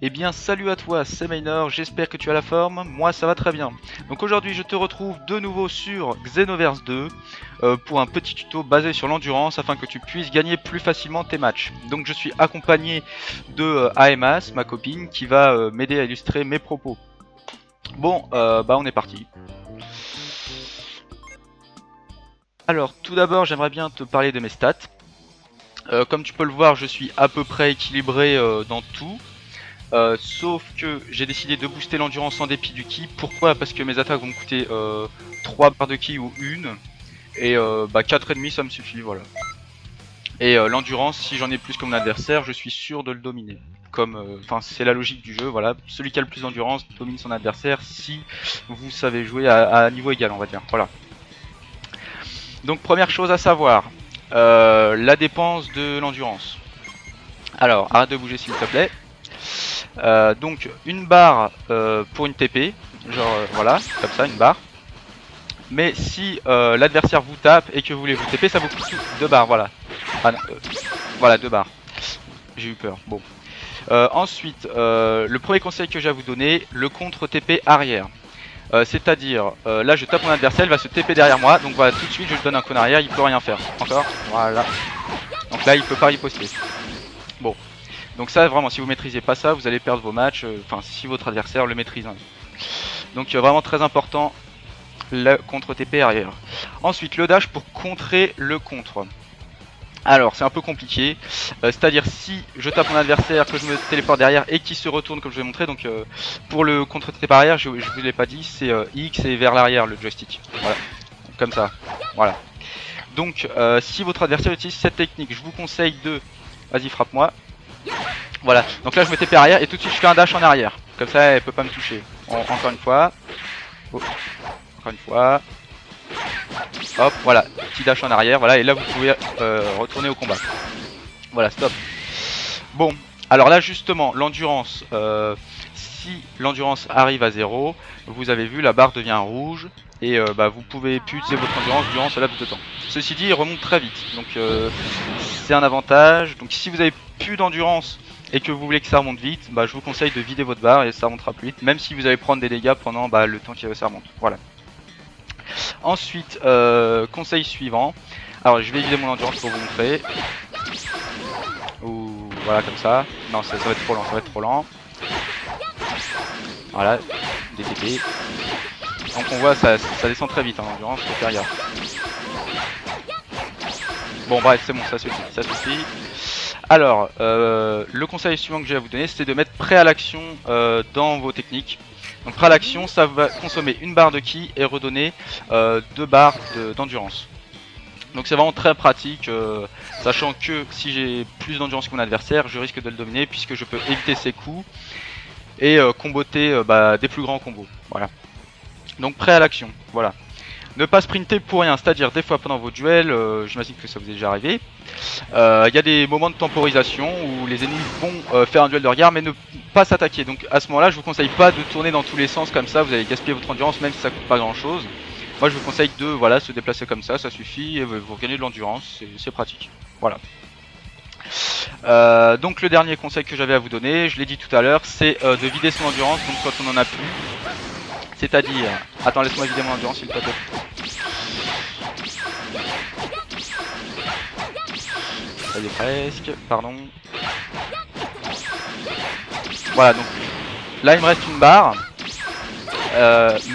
Eh bien salut à toi, c'est Maynor, j'espère que tu as la forme, moi ça va très bien. Donc aujourd'hui je te retrouve de nouveau sur Xenoverse 2 pour un petit tuto basé sur l'endurance afin que tu puisses gagner plus facilement tes matchs. Donc je suis accompagné de Aemas, ma copine, qui va m'aider à illustrer mes propos. Bon, bah on est parti. Alors tout d'abord j'aimerais bien te parler de mes stats. Comme tu peux le voir, je suis à peu près équilibré dans tout. Sauf que j'ai décidé de booster l'endurance en dépit du ki. Pourquoi? Parce que mes attaques vont me coûter 3 barres de ki ou une. Et 4,5 ça me suffit, voilà. Et l'endurance, si j'en ai plus que mon adversaire, je suis sûr de le dominer. Comme, enfin c'est la logique du jeu, voilà. Celui qui a le plus d'endurance domine son adversaire si vous savez jouer à niveau égal, on va dire. Voilà. Donc première chose à savoir, la dépense de l'endurance. Alors, arrête de bouger s'il te plaît. Donc une barre pour une TP, genre voilà, comme ça, une barre. Mais si l'adversaire vous tape et que vous voulez vous TP, ça vous coûte 2 barres, voilà. Ah, non, voilà, 2 barres. J'ai eu peur, bon. Ensuite, le premier conseil que j'ai à vous donner, le contre TP arrière. C'est-à-dire, là je tape mon adversaire, il va se TP derrière moi, donc voilà, tout de suite je lui donne un con arrière, il peut rien faire. Encore, voilà. Donc là il peut pas riposter. Bon. Donc ça vraiment, si vous maîtrisez pas ça, vous allez perdre vos matchs, enfin si votre adversaire le maîtrise. Hein. Donc vraiment très important, le contre TP arrière. Ensuite le dash pour contrer le contre. Alors c'est un peu compliqué, c'est-à-dire si je tape mon adversaire, que je me téléporte derrière et qu'il se retourne comme je vais montrer, donc pour le contre TP arrière, je vous l'ai pas dit, c'est X et vers l'arrière le joystick. Voilà, comme ça, voilà. Donc si votre adversaire utilise cette technique, je vous conseille de... Vas-y frappe-moi. Voilà, donc là je me TP arrière et tout de suite je fais un dash en arrière. Comme ça elle peut pas me toucher. Encore une fois. Oh. Encore une fois. Hop, voilà, petit dash en arrière, voilà, et là vous pouvez retourner au combat. Voilà, stop. Bon, alors là justement, l'endurance, si l'endurance arrive à 0, vous avez vu, la barre devient rouge, et vous pouvez plus utiliser votre endurance durant ce laps de temps. Ceci dit, il remonte très vite, donc c'est un avantage. Donc si vous avez plus d'endurance et que vous voulez que ça remonte vite, je vous conseille de vider votre barre et ça remontera plus vite, même si vous allez prendre des dégâts pendant le temps que ça remonte. Voilà. Ensuite, conseil suivant. Alors je vais vider mon endurance pour vous montrer. Ou voilà comme ça. Non, ça va être trop lent, ça va être trop lent. Voilà, des TP. Donc on voit ça descend très vite en endurance, faut faire gaffe. Bon bref, c'est bon, ça suffit, ça suffit. Alors, le conseil suivant que j'ai à vous donner, c'est de mettre prêt à l'action dans vos techniques. Donc prêt à l'action, ça va consommer une barre de ki et redonner 2 barres d'endurance. Donc c'est vraiment très pratique, sachant que si j'ai plus d'endurance que mon adversaire, je risque de le dominer puisque je peux éviter ses coups et comboter des plus grands combos. Voilà. Donc prêt à l'action, voilà. Ne pas sprinter pour rien, c'est-à-dire des fois pendant vos duels, j'imagine que ça vous est déjà arrivé, il y a des moments de temporisation où les ennemis vont faire un duel de regard mais ne pas s'attaquer. Donc à ce moment là je vous conseille pas de tourner dans tous les sens comme ça, vous allez gaspiller votre endurance même si ça coûte pas grand chose. Moi je vous conseille de se déplacer comme ça suffit et vous gagnez de l'endurance, c'est pratique. Voilà. Donc le dernier conseil que j'avais à vous donner, je l'ai dit tout à l'heure, c'est de vider son endurance donc quand on en a plus. C'est-à-dire... Attends, laisse-moi vider mon endurance s'il te plaît. Ça y est presque, pardon. Voilà, donc là il me reste une barre.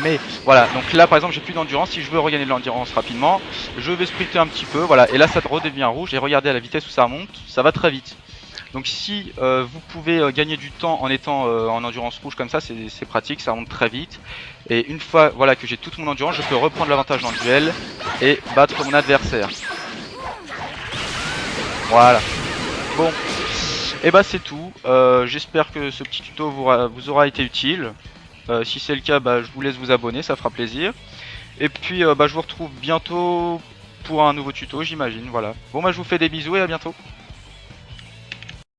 Mais voilà, donc là par exemple j'ai plus d'endurance. Si je veux regagner de l'endurance rapidement, je vais sprinter un petit peu, voilà, et là ça redevient rouge. Et regardez à la vitesse où ça remonte, ça va très vite. Donc si vous pouvez gagner du temps en étant en endurance rouge comme ça, c'est pratique, ça remonte très vite. Et une fois voilà, que j'ai toute mon endurance, je peux reprendre l'avantage dans le duel et battre mon adversaire. Voilà. Bon, et c'est tout. J'espère que ce petit tuto vous aura été utile. Si c'est le cas, je vous laisse vous abonner, ça fera plaisir. Et puis je vous retrouve bientôt pour un nouveau tuto, j'imagine. Voilà. Bon, je vous fais des bisous et à bientôt.